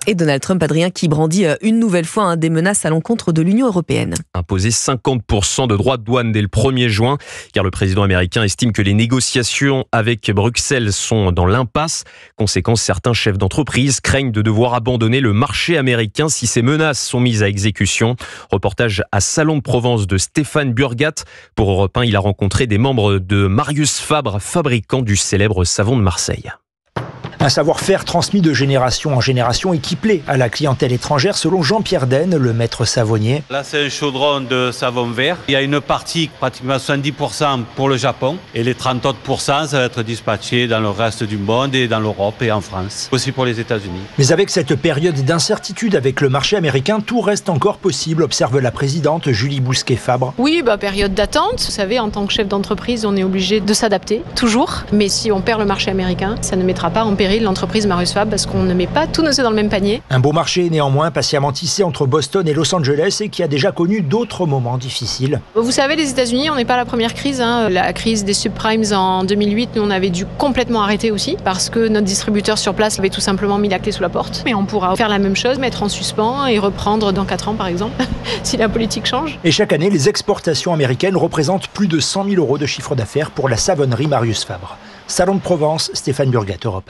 Et Donald Trump, Adrien, qui brandit une nouvelle fois des menaces à l'encontre de l'Union européenne. Imposer 50% de droits de douane dès le 1er juin, car le président américain estime que les négociations avec Bruxelles sont dans l'impasse. Conséquence, certains chefs d'entreprise craignent de devoir abandonner le marché américain si ces menaces sont mises à exécution. Reportage à Salon de Provence de Stéphane Burgat. Pour Europe 1, il a rencontré des membres de Marius Fabre, fabricant du célèbre savon de Marseille. Un savoir-faire transmis de génération en génération et qui plaît à la clientèle étrangère, selon Jean-Pierre Denne, le maître savonnier. Là, c'est un chaudron de savon vert. Il y a une partie, pratiquement 70% pour le Japon. Et les 30 autres %, ça va être dispatché dans le reste du monde et dans l'Europe et en France. Aussi pour les États-Unis. Mais avec cette période d'incertitude avec le marché américain, tout reste encore possible, observe la présidente Julie Bousquet-Fabre. Oui, période d'attente. Vous savez, en tant que chef d'entreprise, on est obligé de s'adapter, toujours. Mais si on perd le marché américain, ça ne mettra pas en péril l'entreprise Marius Fabre parce qu'on ne met pas tous nos œufs dans le même panier. Un beau marché néanmoins patiemment tissé entre Boston et Los Angeles et qui a déjà connu d'autres moments difficiles. Vous savez, les États-Unis, on n'est pas la première crise. La crise des subprimes en 2008, nous on avait dû complètement arrêter aussi parce que notre distributeur sur place avait tout simplement mis la clé sous la porte. Mais on pourra faire la même chose, mettre en suspens et reprendre dans 4 ans par exemple, si la politique change. Et chaque année, les exportations américaines représentent plus de 100 000 € de chiffre d'affaires pour la savonnerie Marius Fabre. Salon de Provence, Stéphane Burgat, Europe 1.